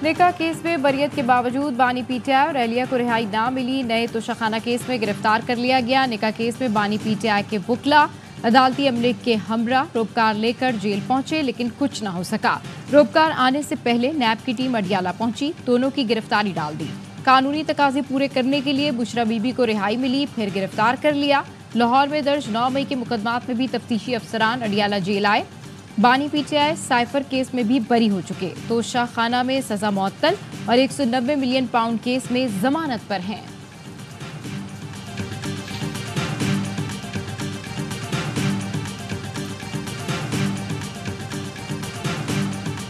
निकाह केस में बरियत के बावजूद बानी पीटीआई और एहलिया को रिहाई ना मिली। नए तोशाखाना केस में गिरफ्तार कर लिया गया। निकाह केस में बानी पीटीआई के वुकला अदालती अमले के हमरा रोपकार लेकर जेल पहुंचे, लेकिन कुछ न हो सका। रोपकार आने से पहले नैब की टीम अडियाला पहुंची, दोनों की गिरफ्तारी डाल दी। कानूनी तकाजे पूरे करने के लिए बुशरा बीबी को रिहाई मिली, फिर गिरफ्तार कर लिया। लाहौर में दर्ज 9 मई के मुकदमात में भी तफ्तीशी अफसरान अडियाला जेल आए। बानी पीटीआई साइफर केस में भी बरी हो चुके। तोशा खाना में सजा मुअत्तल और 190 मिलियन पाउंड केस में जमानत पर हैं।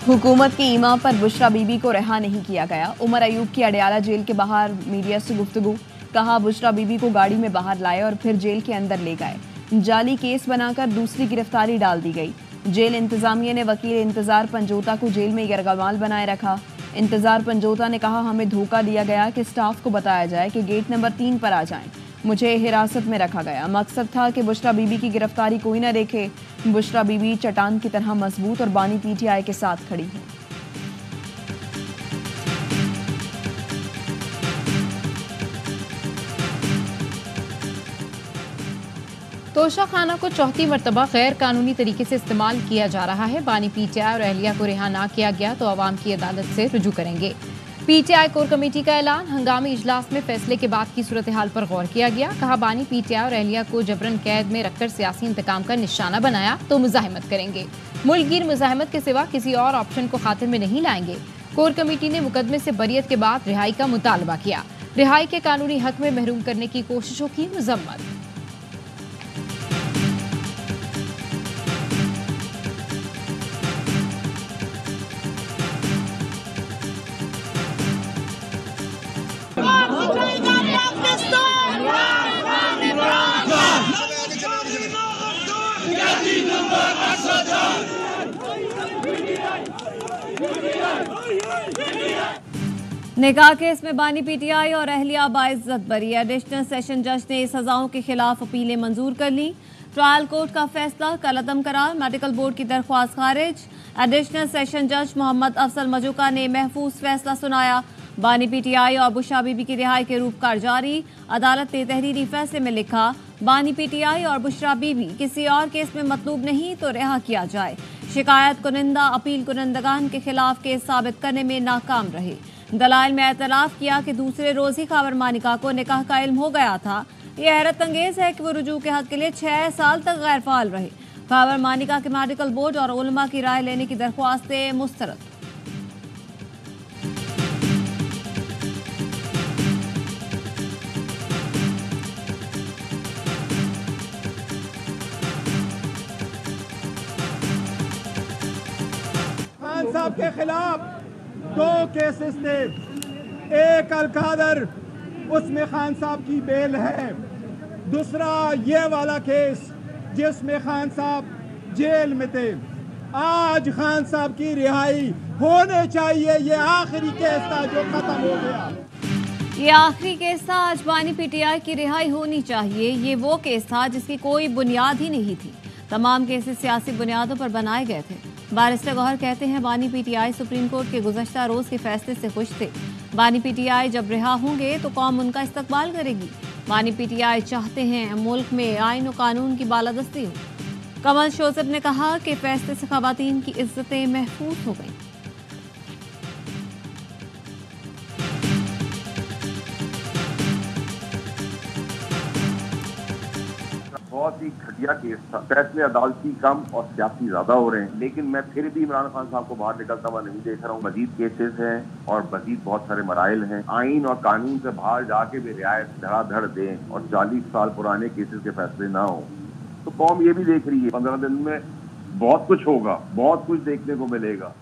हुकूमत की ईमा पर बुशरा बीबी को रिहा नहीं किया गया। उमर अयूब की अडियाला जेल के बाहर मीडिया से गुफ्तगू। कहा, बुशरा बीबी को गाड़ी में बाहर लाए और फिर जेल के अंदर ले गए। जाली केस बनाकर दूसरी गिरफ्तारी डाल दी गई। जेल इंतजामिया ने वकील इंतजार पंजोता को जेल में यरगमाल बनाए रखा। इंतजार पंजोता ने कहा, हमें धोखा दिया गया कि स्टाफ को बताया जाए कि गेट नंबर 3 पर आ जाएं। मुझे हिरासत में रखा गया। मकसद था कि बुशरा बीबी की गिरफ्तारी कोई न देखे। बुशरा बीबी चट्टान की तरह मजबूत और बानी पीटीआई के साथ खड़ी है। तोशा खाना को चौथी मरतबा गैर कानूनी तरीके से इस्तेमाल किया जा रहा है। बानी पीटीआई और एहलिया को रिहा ना किया गया तो अवाम की अदालत से रुजू करेंगे। पीटीआई कोर कमेटी का ऐलान। हंगामी इजलास में फैसले के बाद की सूरत हाल पर गौर किया गया। कहा, बानी पीटीआई और एहलिया को जबरन कैद में रखकर सियासी इंतकाम का निशाना बनाया तो मुजाहिमत करेंगे। मुल्कगीर मुजाहिमत के सिवा किसी और ऑप्शन को खातिर में नहीं लाएंगे। कोर कमेटी ने मुकदमे से बरियत के बाद रिहाई का मुतालबा किया। रिहाई के कानूनी हक में महरूम करने की कोशिशों की मजम्मत। निकाह केस में बानी पीटीआई और एहलिया बाइज्जत बरी। एडिशनल सेशन जज ने सजाओं के खिलाफ अपीलें मंजूर कर ली। ट्रायल कोर्ट का फैसला कल अदम करार। मेडिकल बोर्ड की दरख्वास्त खारिज। एडिशनल सेशन जज मोहम्मद अफसल मजुका ने महफूज फैसला सुनाया। बानी पीटीआई और बुशरा बीबी की रिहाई के रूपकार जारी। अदालत ने तहरीरी फैसले में लिखा, बानी पीटीआई और बुशरा बीबी किसी और केस में मतलूब नहीं तो रिहा किया जाए। शिकायत कुनिंदा अपील कुनिंदगान के खिलाफ केस साबित करने में नाकाम रहे। दलाइल में एतराफ़ किया कि दूसरे रोज ही खावर मानिका को निकाह का इल्म हो गया था। ये हैरत अंगेज है कि वो रुजू के हक के लिए 6 साल तक गैर फाल रहे। खावर मानिका के मेडिकल बोर्ड और उलमा की राय लेने की दरख्वास्तें मुस्तरद। खान साहब के खिलाफ 2 केसेस थे। एक अलकादर, उसमें खान साहब की बेल है। दूसरा ये वाला केस जिसमें खान साहब जेल में थे। आज खान साहब की रिहाई होने चाहिए। ये आखिरी केस था जो खत्म हो गया। ये आखिरी केस था। आज बानी पीटीआई की रिहाई होनी चाहिए। ये वो केस था जिसकी कोई बुनियाद ही नहीं थी। तमाम केसेस सियासी बुनियादों पर बनाए गए थे। बारिस्टर गौहर कहते हैं, बानी पीटीआई सुप्रीम कोर्ट के गुज़श्ता रोज के फैसले से खुश थे। बानी पीटीआई जब रिहा होंगे तो कौम उनका इस्तकबाल करेगी। बानी पीटीआई चाहते हैं मुल्क में आइन और कानून की बालादस्ती हो। कमल शोसब ने कहा कि फैसले से खवातीन की इज्जतें महफूज हो गई। बहुत ही घटिया केस था। फैसले अदालती कम और सियासी ज्यादा हो रहे हैं, लेकिन मैं फिर भी इमरान खान साहब को बाहर निकलता हुआ नहीं देख रहा हूँ। मजीद केसेस हैं और मजीद बहुत सारे मराइल हैं। आइन और कानून से बाहर जाके भी रियायत धड़ाधड़ दें और 40 साल पुराने केसेस के फैसले ना हो तो कौम ये भी देख रही है 15 दिन में बहुत कुछ होगा, बहुत कुछ देखने को मिलेगा।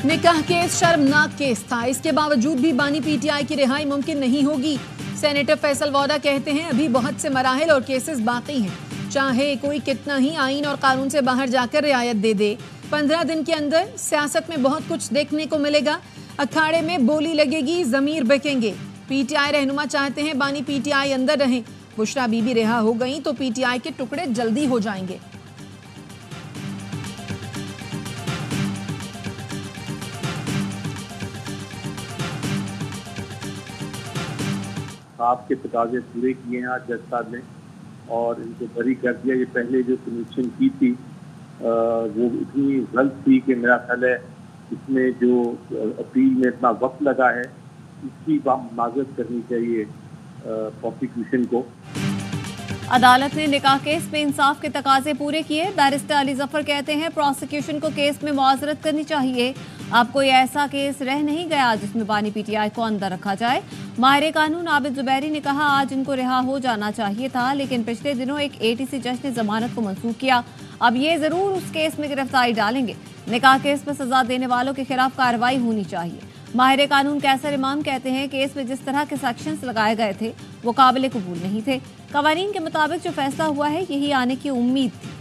निकाह केस शर्मनाक केस था। इसके बावजूद भी बानी पीटीआई की रिहाई मुमकिन नहीं होगी। सेनेटर फैसल वोडा कहते हैं, अभी बहुत से मराहिल और केसेस बाकी हैं। चाहे कोई कितना ही आइन और कानून से बाहर जाकर रियायत दे दे, 15 दिन के अंदर सियासत में बहुत कुछ देखने को मिलेगा। अखाड़े में बोली लगेगी, जमीर बिकेंगे। पीटीआई रहनुमा चाहते हैं बानी पीटीआई अंदर रहें। बुशरा बीबी रिहा हो गई तो पीटीआई के टुकड़े जल्दी हो जाएंगे। इंसाफ के तकाजे पूरे किए हैं आज जज साहब ने और इनको बरी कर दिया। ये पहले जो कमीशन की थी वो इतनी गलत थी कि मेरा ख्याल है इसमें जो अपील में इतना वक्त लगा है इसकी माजरत करनी चाहिए प्रोसिक्यूशन को। अदालत ने निकाह केस में इंसाफ के तकाजे पूरे किए। बैरिस्टर अली जफर कहते हैं प्रोसिक्यूशन को केस में मुआजरत करनी चाहिए। अब कोई ऐसा केस रह नहीं गया जिसमें बानी पीटीआई को अंदर रखा जाए। माहिर कानून आबिद जुबैरी ने कहा आज इनको रिहा हो जाना चाहिए था, लेकिन पिछले दिनों एक एटीसी जज ने जमानत को मंसूख किया। अब ये जरूर उस केस में गिरफ्तारी डालेंगे। निकाह केस में सजा देने वालों के खिलाफ कार्रवाई होनी चाहिए। माहिर कानून कैसर इमाम कहते हैं केस में जिस तरह के सेक्शंस लगाए गए थे वो काबिल कबूल नहीं थे। कवानीन के मुताबिक जो फैसला हुआ है यही आने की उम्मीद थी।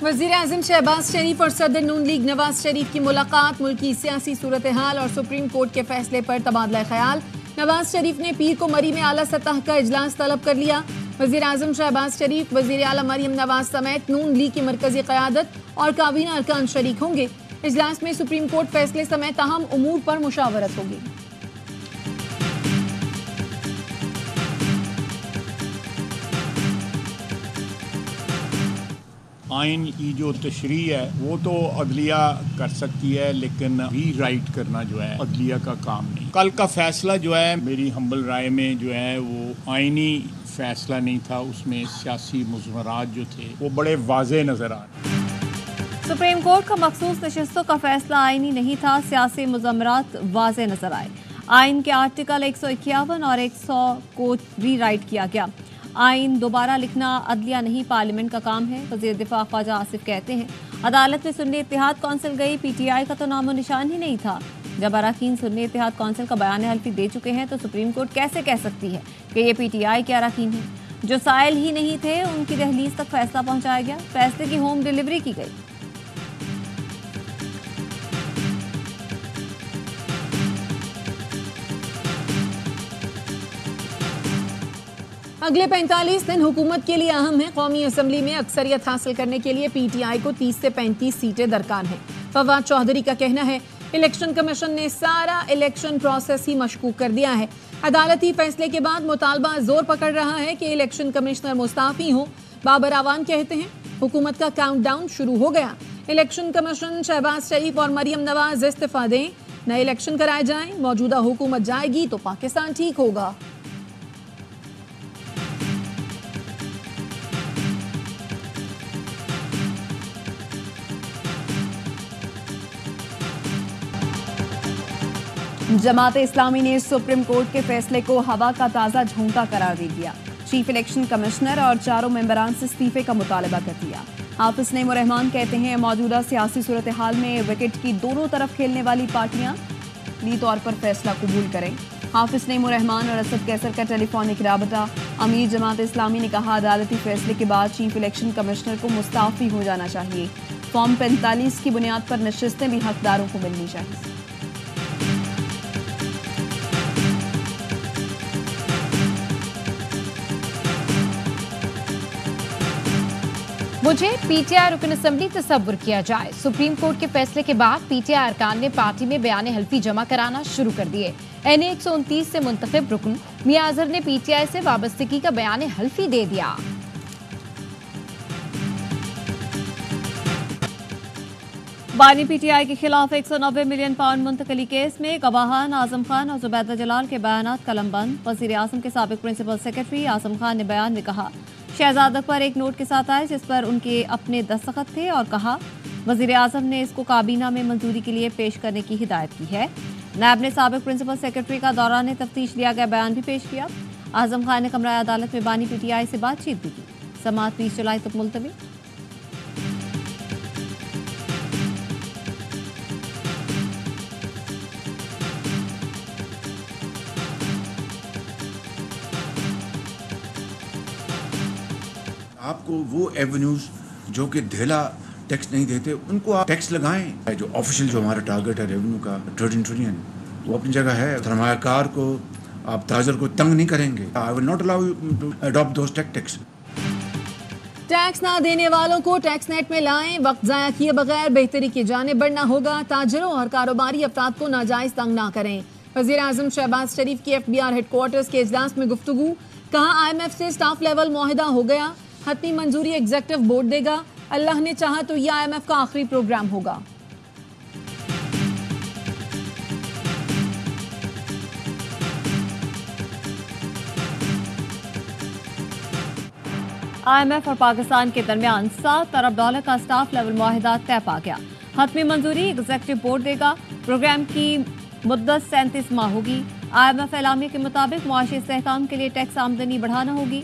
वज़ीर-ए-आज़म शहबाज शरीफ और सदर नून लीग नवाज शरीफ की मुलाकात, मुल्की सियासी सूरत हाल और सुप्रीम कोर्ट के फैसले पर तबादला ख्याल। नवाज शरीफ ने पीर को मरी में आला सतह का इजलास तलब कर लिया। वज़ीर-ए-आज़म शहबाज शरीफ, वज़ीर आला मरियम नवाज समेत नून लीग की मरकजी क़यादत और काबीना अरकान शरीक होंगे। इजलास में सुप्रीम कोर्ट फैसले समेत अहम उमूर पर मुशावरत होगी। आइन की जो तशरीह है वो तो अदलिया कर सकती है, लेकिन री राइट करना जो है अदलिया का काम नहीं। कल का फैसला जो है मेरी हम्बल राय में जो है वो आइनी फैसला नहीं था, उसमें सियासी मुज़मरात जो थे वो बड़े वाज़े नज़र आ रहे। सुप्रीम कोर्ट का मखसूस नशिस्तों का फैसला आइनी नहीं था, सियासी मुज़मरात वाज़े नजर आए। आइन के आर्टिकल 151 और 100 को री राइट किया गया। आइन दोबारा लिखना अदलिया नहीं पार्लियामेंट का काम है, वज़ीर दिफा ख्वाजा आसिफ कहते हैं। अदालत में सुन्नी इत्तेहाद कौंसिल गई, पीटीआई का तो नामो निशान ही नहीं था। जब अरकान सुन्नी इत्तेहाद कौंसिल का बयान हल्फी दे चुके हैं तो सुप्रीम कोर्ट कैसे कह सकती है कि ये पीटीआई के अरकान हैं? जो साइल ही नहीं थे उनकी दहलीज तक फैसला पहुंचाया गया, फैसले की होम डिलीवरी की गई। अगले 45 दिन हुकूमत के लिए अहम है। कौमी असम्बली में अक्सरियत हासिल करने के लिए पीटीआई को 30 से 35 सीटें दरकार हैं। फवाद चौधरी का कहना है इलेक्शन कमीशन ने सारा इलेक्शन प्रोसेस ही मशकूक कर दिया है। अदालती फैसले के बाद मुतालबा जोर पकड़ रहा है कि इलेक्शन कमिश्नर मुस्ताफी हो। बाबर आवान कहते हैं हुकूमत का काउंटडाउन शुरू हो गया। इलेक्शन कमीशन शहबाज शरीफ और मरियम नवाज इस्तीफा दें, नए इलेक्शन कराए जाएं, मौजूदा हुकूमत जाएगी तो पाकिस्तान ठीक होगा। जमात इस्लामी ने सुप्रीम कोर्ट के फैसले को हवा का ताज़ा झोंका करार दे दिया। चीफ इलेक्शन कमिश्नर और चारों मेंबरान से इस्तीफे का मुतालबा कर दिया। हाफिज नईम उर रहमान कहते हैं मौजूदा सियासी सूरत हाल में विकेट की दोनों तरफ खेलने वाली पार्टियां ली तौर पर फैसला कबूल करें। हाफिज नईम उर रहमान और असद कैसर का टेलीफोनिक राबता। अमीर जमात इस्लामी ने कहा अदालती फैसले के बाद चीफ इलेक्शन कमिश्नर को मुस्ताफी हो जाना चाहिए। फॉर्म 45 की बुनियाद पर नशिस्तें भी हकदारों को मिलनी चाहिए। मुझे पीटीआई रुकन असम्बली तस्वुर किया जाए। सुप्रीम कोर्ट के फैसले के बाद पीटीआई अरकान ने पार्टी में बयान हल्फी जमा कराना शुरू कर दिए। एनए 129 से मुंतखब रुकन मियां अजहर ने पीटीआई से वाबस्तगी का बयान हल्फी दे दिया। बानी पीटीआई के खिलाफ 190 मिलियन पाउंड मुंतकली केस में गवाहान आजम खान और जुबैदा जलाल के बयानात कलमबंद। वज़ीर आज़म के साबिक प्रिंसिपल सेक्रेटरी आजम खान ने बयान में कहा शहजाद अकबर एक नोट के साथ आए जिस पर उनके अपने दस्तखत थे और कहा वज़ीर आज़म ने इसको काबीना में मंजूरी के लिए पेश करने की हिदायत की है। नायब ने साबिक प्रिंसिपल सेक्रेटरी का दौरान तफ्तीश लिया गया बयान भी पेश किया। आजम खान ने कमरा अदालत में बानी पीटीआई से बातचीत भी की। समाअत 20 जुलाई तक मुलतवी। आपको वो एवेन्यूज जो कि ढेला टैक्स नहीं देते उनको आप टैक्स लगाएं। जो ऑफिशियल जो हमारा टारगेट है रेवेन्यू का 13 ट्रिलियन, वो अपनी जगह है। सरमायाकार को, आप ताजर को तंग नहीं करेंगे। I will not allow you to adopt those tactics. Tax ना देने वालों को टैक्स नेट में लाएं, वक्त जाया किए बगैर बेहतरी की जानिब बढ़ना होगा। ताजरों और कारोबारी अफराद को नाजायज तंग ना करें। वज़ीर आज़म शहबाज शरीफ की FBR हेडक्वार्टर्स के इजलास में गुफ्तगू। कहा IMF से स्टाफ लेवल मुआहिदा हो गया, हतमी मंजूरी एग्जीक्यूटिव बोर्ड देगा। अल्लाह ने चाहा तो यह IMF का आखिरी प्रोग्राम होगा। IMF और पाकिस्तान के दरमियान $7 अरब का स्टाफ लेवल मुआहिदा तय पा गया। हतमी मंजूरी एग्जीक्यूटिव बोर्ड देगा। प्रोग्राम की मुद्दत 37 माह होगी। IMF एलामिया के मुताबिक मुआशी इस्तेहकाम के लिए टैक्स आमदनी बढ़ाना होगी।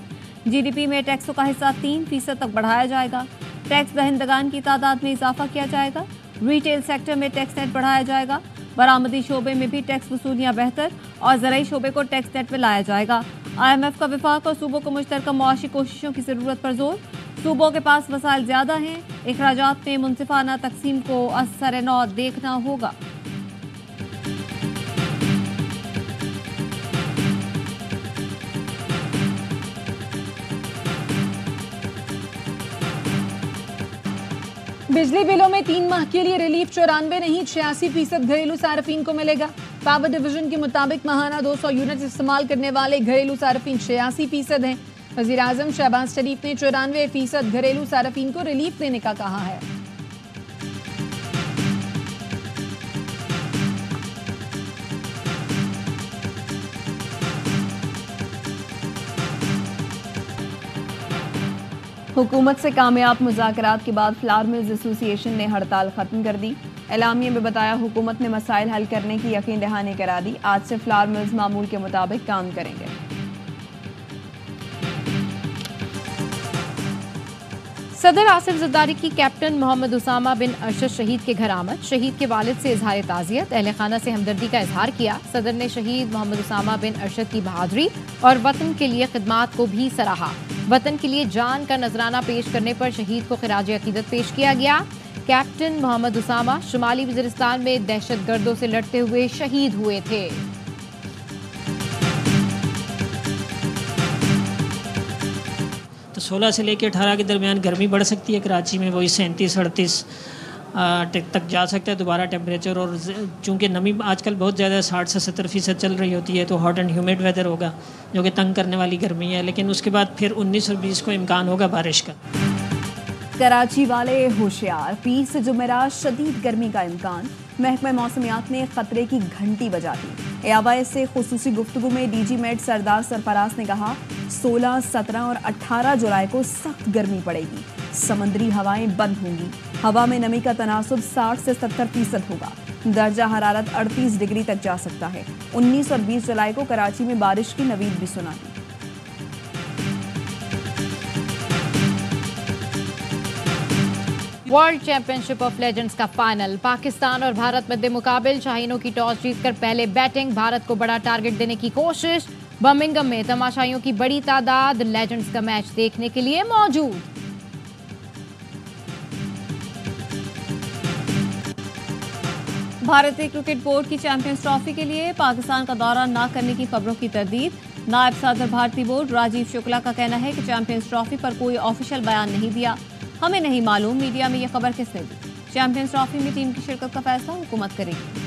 GDP में टैक्सों का हिस्सा 3% तक बढ़ाया जाएगा। टैक्स दहिंदगान की तादाद में इजाफा किया जाएगा। रिटेल सेक्टर में टैक्स नेट बढ़ाया जाएगा। बरामदी शोबे में भी टैक्स वसूलियाँ बेहतर और ज़राई शोबे को टैक्स नेट में लाया जाएगा। IMF का वफाक और सूबों को मुश्तरका मुआशी कोशिशों की ज़रूरत पर जोर। सूबों के पास वसाइल ज़्यादा हैं, इखराजात में मुनसिफाना तकसीम को असर नौ देखना होगा। बिजली बिलों में 3 माह के लिए रिलीफ 94 नहीं 86% घरेलू सार्फिन को मिलेगा। पावर डिवीजन के मुताबिक माहाना 200 यूनिट इस्तेमाल करने वाले घरेलू सार्फिन 86% हैं। वज़ीर आज़म शहबाज शरीफ ने 94% घरेलू सार्फिन को रिलीफ देने का कहा है। हुकूमत से कामयाब मुज़ाकरात के बाद फ्लावर मिल्स एसोसिएशन ने हड़ताल ख़त्म कर दी। एलामिया में बताया हुकूमत ने मसाइल हल करने की यकीन दहानी करा दी। आज से फ्लावर मिल्स मामूल के मुताबिक काम करेंगे। सदर आसिफ जरदारी की कैप्टन मोहम्मद उसामा बिन अरशद शहीद के घर आमद। शहीद के वालिद से इजहार ताज़ियत, अहले खाना से हमदर्दी का इजहार किया। सदर ने शहीद मोहम्मद उसामा बिन अरशद की बहादुरी और वतन के लिए खिदमात को भी सराहा। वतन के लिए जान का नजराना पेश करने पर शहीद को खिराज अकीदत पेश किया गया। कैप्टन मोहम्मद उसामा शुमाली वज़ीरिस्तान में दहशतगर्दों से लड़ते हुए शहीद हुए थे। तो 16 से लेकर 18 के दरमियान गर्मी बढ़ सकती है। कराची में वही 37-38 तक जा सकता है दोबारा टेम्परेचर। और चूँकि नमी आजकल बहुत ज़्यादा 60 से 70% चल रही होती है, तो हॉट एंड ह्यूमिड वेदर होगा जो कि तंग करने वाली गर्मी है। लेकिन उसके बाद फिर 19 और 20 को इम्कान होगा बारिश का। कराची वाले होशियार, 20 से जुमेरात शदीद गर्मी का इम्कान। महकमा मौसमियात ने खतरे की घंटी बजा दी। एआवाई से खुसूसी गुफ्तगू में DG मेट सरदार सरफराज ने कहा 16, 17 और 18 जुलाई को सख्त गर्मी पड़ेगी। समंदरी हवाएं बंद होंगी। हवा में नमी का तनासुब 60 से 70% होगा। दर्जा हरारत 38 डिग्री तक जा सकता है। 19 और 20 जुलाई को कराची में बारिश की नवीद भी सुना दी। वर्ल्ड चैंपियनशिप ऑफ लेजेंड्स का फाइनल। पाकिस्तान और भारत मध्य मुकाबिल। शाहीनों की टॉस जीतकर पहले बैटिंग। भारत को बड़ा टारगेट देने की कोशिश। बर्मिंघम में तमाशाइयों की बड़ी तादाद लेजेंड्स का मैच देखने के लिए मौजूद। भारतीय क्रिकेट बोर्ड की चैंपियंस ट्रॉफी के लिए पाकिस्तान का दौरा न करने की खबरों की तरदीद। नायब सदर भारतीय बोर्ड राजीव शुक्ला का कहना है कि चैंपियंस ट्रॉफी पर कोई ऑफिशियल बयान नहीं दिया। हमें नहीं मालूम मीडिया में यह खबर किसने दी। चैंपियंस ट्रॉफी में टीम की शिरकत का फैसला हुकूमत करेगी।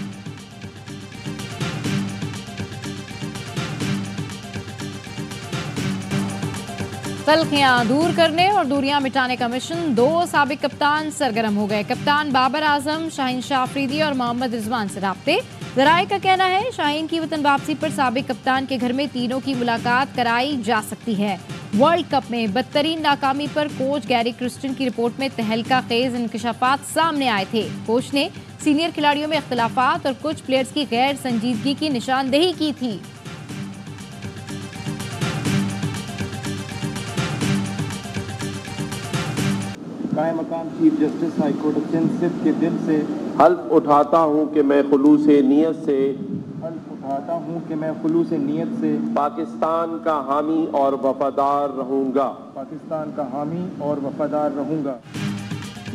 तलखियां दूर करने और दूरियां मिटाने का मिशन। 2 साबिक कप्तान सरगर्म हो गए। कप्तान बाबर आजम, शाहीन शाह अफरीदी और मोहम्मद रिजवान से राब्ते। जराए का कहना है शाहीन की वतन वापसी पर साबिक कप्तान के घर में तीनों की मुलाकात कराई जा सकती है। वर्ल्ड कप में बदतरीन नाकामी पर कोच गैरी क्रिस्टन की रिपोर्ट में तहलका खेज इंकशाफात सामने आए थे। कोच ने सीनियर खिलाड़ियों में इख्तिलाफात और कुछ प्लेयर्स की गैर संजीदगी की निशानदेही की थी। कायम मकाम chief justice high court of Sindh के दिल से हल्फ उठाता हूँ कि मैं खुलूस नीयत से पाकिस्तान का हामी और वफादार रहूंगा।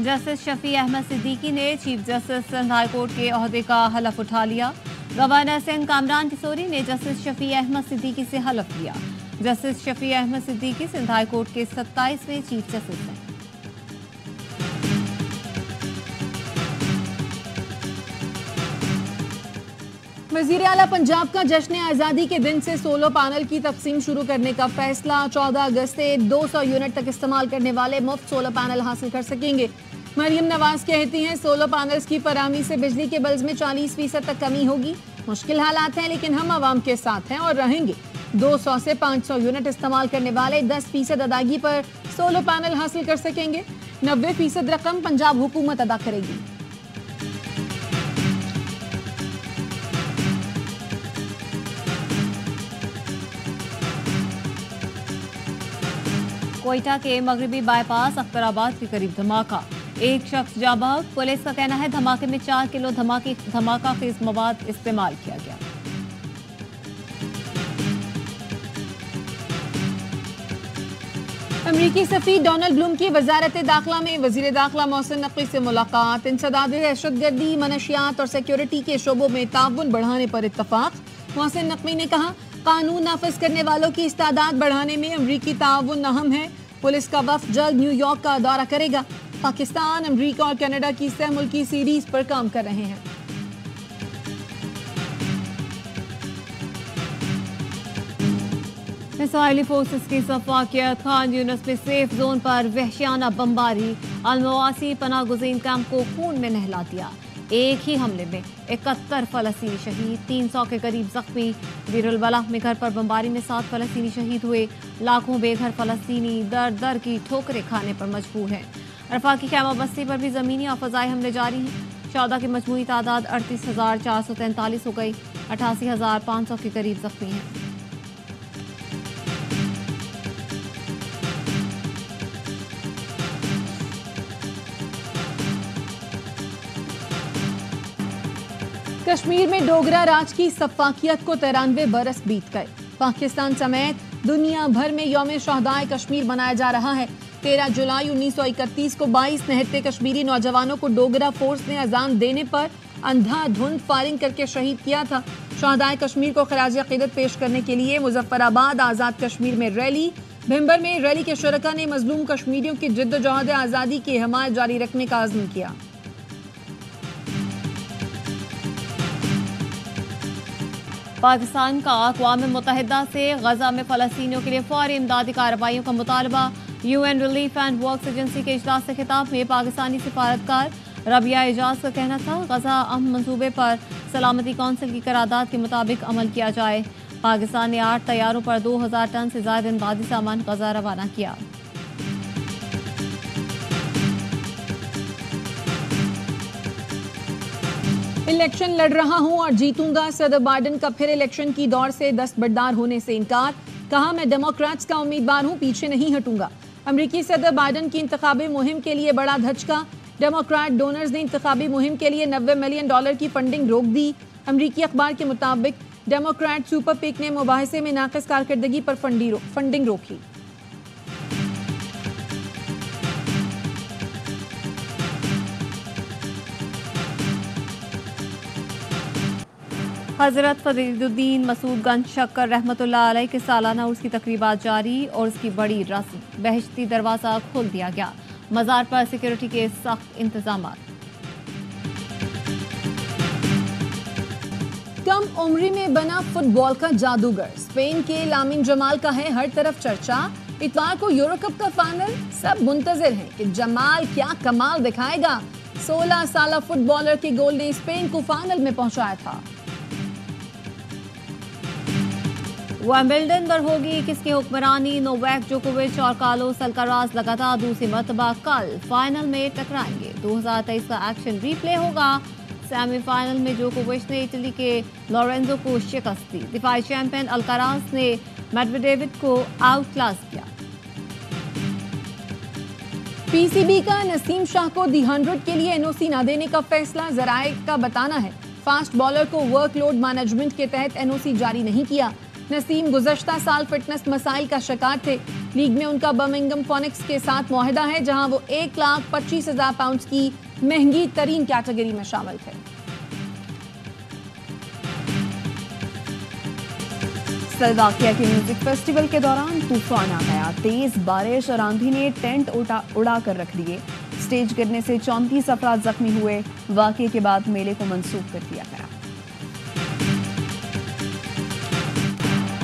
जस्टिस शफी अहमद सिद्दीकी ने chief justice Sindh high court के ओहदे का हलफ उठा लिया। गवर्नर सिंध कामरान किशोरी ने जस्टिस शफी अहमद सिद्दीकी से हलफ लिया। Justice Shafi Ahmad Siddiqui Sindh high court के 27वें चीफ जस्टिस हैं। वज़ीर आला पंजाब का जश्न आज़ादी के दिन से सोलर पैनल की तकसीम शुरू करने का फैसला। 14 अगस्त से 200 यूनिट तक इस्तेमाल करने वाले मुफ्त सोलर पैनल हासिल कर सकेंगे। मरियम नवाज कहती हैं सोलर पैनल्स की फराहमी से बिजली के बिल्स में 40% तक कमी होगी। मुश्किल हालात हैं लेकिन हम आवाम के साथ हैं और रहेंगे। 200 से 500 यूनिट इस्तेमाल करने वाले 10% अदायगी पर सोलर पैनल हासिल कर सकेंगे। 90% रकम पंजाब हुकूमत अदा करेगी। कोयटा के मगरबी बाईपास अख्तराबाद के करीब धमाका, एक शख्स जाबाग। पुलिस का कहना है धमाके में 4 किलो धमाका खेज मवाद इस्तेमाल किया गया। अमरीकी सफीर डोनाल्ड ब्लूम की वजारत दाखिला में वजीर दाखिला मोहसिन नकवी से मुलाकात। इंसदाद दहशतगर्दी, मनशियात और सिक्योरिटी के शोबों में ताउन बढ़ाने पर इत्तफाक। मोहसिन नकवी ने कहा कानून नाफिज करने वालों की इस्तादाद बढ़ाने में अमरीकी ताउन अहम है। पुलिस का वफ्द जल्द न्यूयॉर्क का दौरा करेगा। पाकिस्तान, अमरीका और कनाडा की सह मुल्की सीरीज पर काम कर रहे हैं। मिसाइली फोर्सेस की सफाकियत, खान यूनिस में सेफ जोन पर वहशियाना बमबारी, अलमवासी पनाह गुज़ीन कैंप को खून में नहला दिया। एक ही हमले में 71 फलस्तीनी शहीद, 300 के करीब जख्मी। बीरुलबला में घर पर बमबारी में 7 फलस्तीनी शहीद हुए। लाखों बेघर फलस्तीनी दर दर की ठोकरें खाने पर मजबूर हैं। अरफा की खैमा बस्ती पर भी ज़मीनी और फ़ज़ाई हमले जारी हैं। शौदा की मजमूई तादाद 38,443 हो गई। 88,500 के करीब जख्मी हैं। कश्मीर में डोगरा राज की सफाकियत को 93 बरस बीत गए। पाकिस्तान समेत दुनिया भर में यौम शहदाए कश्मीर मनाया जा रहा है। 13 जुलाई 1931 को 22 निहत्ते कश्मीरी नौजवानों को डोगरा फोर्स ने अजान देने पर अंधाधुंध फायरिंग करके शहीद किया था। शहदाए कश्मीर को खराज अकीदत पेश करने के लिए मुजफ्फराबाद आज़ाद कश्मीर में रैली। भिंबर में रैली के शुरका ने मजलूम कश्मीरियों की जिद्दोजहद आज़ादी की हिमायत जारी रखने का अज़्म किया। पाकिस्तान का अक़वाम मुत्तहिदा से गजा में फ़लस्तीनियों के लिए फौरी इमदादी कार्रवाइयों का मुतालबा। UN relief and works agency के इजलास से खिताब में पाकिस्तानी सिफारतकार रबिया एजाज का कहना था गजा अहम मंसूबे पर सलामती कौंसिल की करारदाद के मुताबिक अमल किया जाए। पाकिस्तान ने 8 तैयारों पर 2000 टन से ज़्यादा इमदादी सामान गजा रवाना किया। इलेक्शन लड़ रहा हूं और जीतूंगा, सदर बाइडेन का फिर इलेक्शन की दौड़ से दस्तबरदार होने से इनकार। कहा मैं डेमोक्रेट्स का उम्मीदवार हूं, पीछे नहीं हटूंगा। अमरीकी सदर बाइडेन की इंतखाबी मुहिम के लिए बड़ा धचका। डेमोक्रेट डोनर्स ने इंतखाबी मुहिम के लिए $90 मिलियन की फंडिंग रोक दी। अमरीकी अखबार के मुताबिक डेमोक्रेट सुपर पिक ने मुबाहिसे में नाक़िस कारकर्दगी पर फंडिंग रोकी। हज़रत फरीदुद्दीन मसूदगंज शक्कर रहमतुल्लाह अलैह के सालाना उर्स की तकरीबात जारी और उसकी बड़ी रस्म बहश्ती दरवाज़ा खोल दिया गया। मज़ार पर सिक्योरिटी के सख्त इंतजाम। कम उम्री में बना फुटबॉल का जादूगर, स्पेन के लामिन जमाल का है हर तरफ चर्चा। इतवार को यूरो कप का फाइनल, सब मुंतजिर हैं कि जमाल क्या कमाल दिखाएगा। 16 साल फुटबॉलर के गोल ने स्पेन को फाइनल में पहुंचाया था। विंबलडन पर होगी किसकी हुक्मरानी। नोवाक जोकोविच और कार्लोस अल्काराज लगातार दूसरी मरतबा कल फाइनल में टकराएंगे। 2023 का एक्शन रिप्ले होगा। सेमीफाइनल में जोकोविच ने इटली के लोरेंजो को शिकस्त दी। दिफाई चैंपियन अल्काराज ने मेडवेडेव को आउट क्लास किया। पीसीबी का नसीम शाह को दी 100 के लिए एनओसी न देने का फैसला। जराए का बताना है फास्ट बॉलर को वर्कलोड मैनेजमेंट के तहत एनओसी जारी नहीं किया। नसीम गुज़श्ता साल फिटनेस मसाइल का शिकार थे। लीग में उनका बर्मिंघम फोनिक्स के साथ मुआहदा है, जहां वो 1,25,000 पाउंड की महंगी तरीन कैटेगरी में शामिल थे। दरअसल वाकया के म्यूजिक फेस्टिवल के दौरान तूफान आ गया। तेज बारिश और आंधी ने टेंट उड़ा कर रख दिए। स्टेज गिरने से 34 अफराद जख्मी हुए। वाकये के बाद मेले को मंसूख कर दिया गया।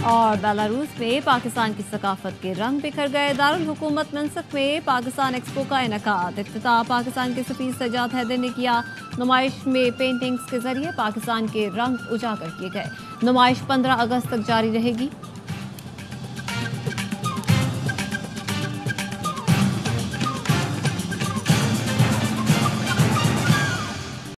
और बेलारूस में पाकिस्तान की सकाफत के रंग बिखर गए। दारुल हुकूमत मिन्स्क में पाकिस्तान एक्सपो का इनेकाद। इफ्तिताह पाकिस्तान के सफीर सजाद हैदर ने किया। नुमाइश में पेंटिंग्स के जरिए पाकिस्तान के रंग उजागर किए गए। नुमाइश 15 अगस्त तक जारी रहेगी।